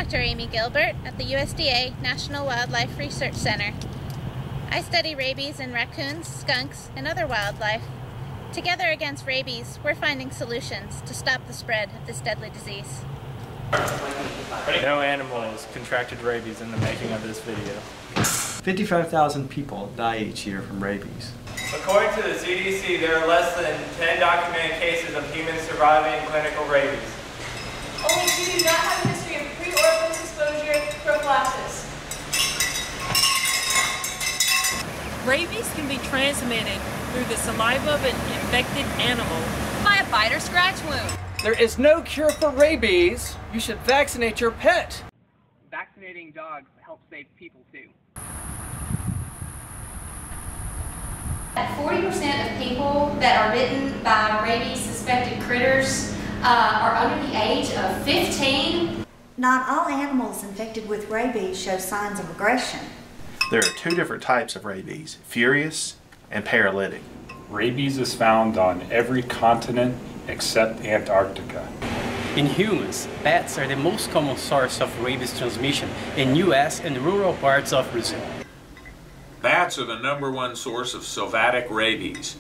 Dr. Amy Gilbert at the USDA National Wildlife Research Center. I study rabies in raccoons, skunks, and other wildlife. Together against rabies, we're finding solutions to stop the spread of this deadly disease. No animals contracted rabies in the making of this video. 55,000 people die each year from rabies. According to the CDC, there are less than 10 documented cases of humans surviving clinical rabies. Only 2 do not have a history of pre- or post-exposure prophylaxis. Rabies can be transmitted through the saliva of an infected animal by a bite or scratch wound. There is no cure for rabies. You should vaccinate your pet. Vaccinating dogs helps save people too. 40% of people that are bitten by rabies-suspected critters are under the age of 15. Not all animals infected with rabies show signs of aggression. There are 2 different types of rabies, furious and paralytic. Rabies is found on every continent except Antarctica. In humans, bats are the most common source of rabies transmission in US and rural parts of Brazil. Bats are the #1 source of sylvatic rabies.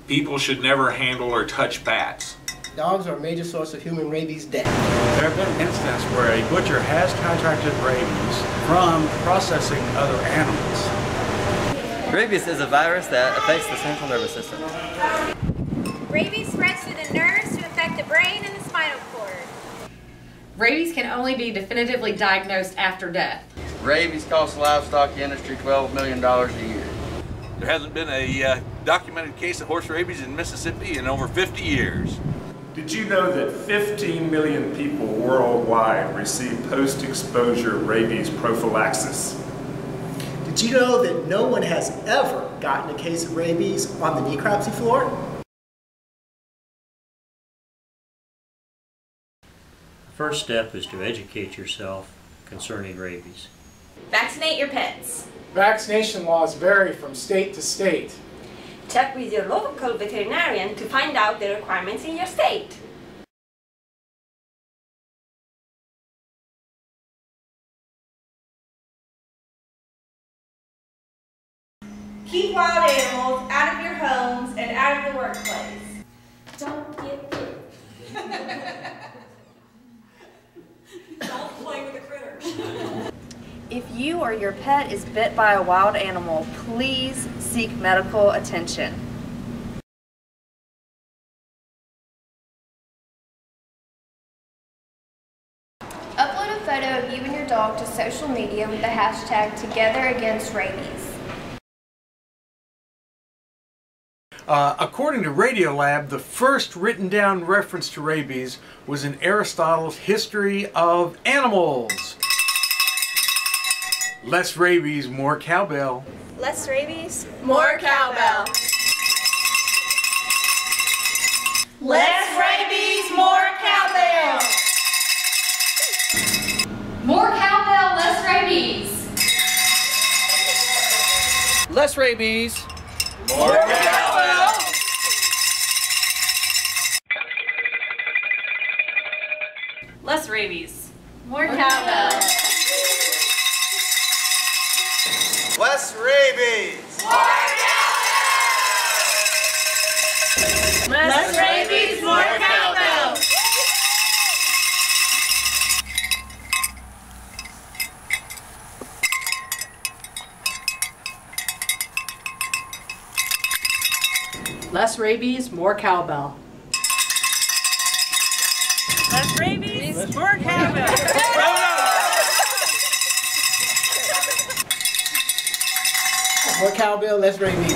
People should never handle or touch bats. Dogs are a major source of human rabies death. There have been instances where a butcher has contracted rabies from processing other animals. Rabies is a virus that affects the central nervous system. Rabies spreads through the nerves to affect the brain and the spinal cord. Rabies can only be definitively diagnosed after death. Rabies costs the livestock industry $12 million a year. There hasn't been a documented case of horse rabies in Mississippi in over 50 years. Did you know that 15 million people worldwide receive post-exposure rabies prophylaxis? Did you know that no one has ever gotten a case of rabies on the necropsy floor? The first step is to educate yourself concerning rabies. Vaccinate your pets. Vaccination laws vary from state to state. Check with your local veterinarian to find out the requirements in your state. Keep wild animals out of your homes and out of the workplace. Don't get bit. Don't play with the critters. If you or your pet is bit by a wild animal, please seek medical attention. Upload a photo of you and your dog to social media with the hashtag #TogetherAgainstRabies. According to Radiolab, the first written down reference to rabies was in Aristotle's History of Animals. Less rabies, more cowbell. Less rabies, more cowbell. Less rabies, more cowbell. More cowbell, less rabies. Less rabies. More cowbell. Less rabies. More cowbell. Less rabies. More cowbell. Less rabies, more cowbell. Less rabies, more cowbell. Less rabies, more cowbell. More cowbell, less rabies.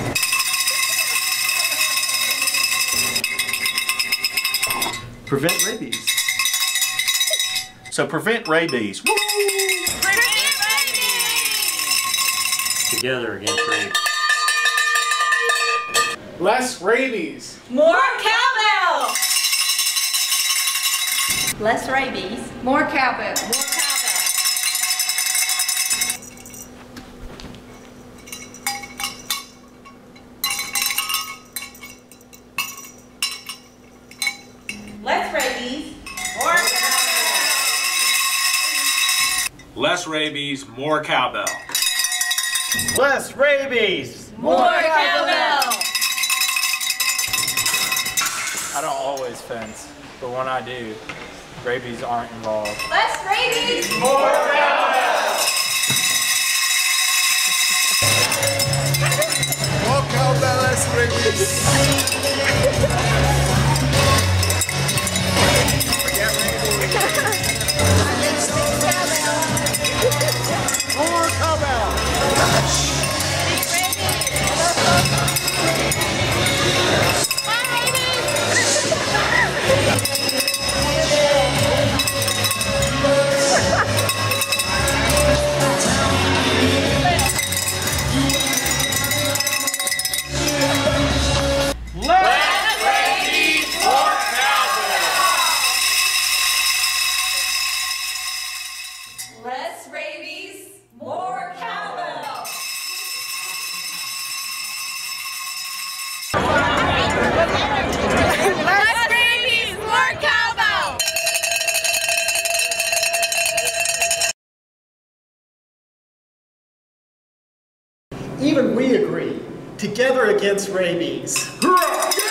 Prevent rabies. So prevent rabies. Woo! Prevent rabies. Together against rabies. Less rabies. More cowbell. Less rabies, more cowbell. More cowbell. Less rabies, more cowbell. Less rabies, more cowbell. Less rabies, more cowbell. I don't always fence, but when I do, rabies aren't involved. Less rabies, more cowbell. More cowbell, less rabies. More cowbell. less rabies, more cowbell. Less rabies, more cowbell. Even we agree. Together against rabies. Hurrah!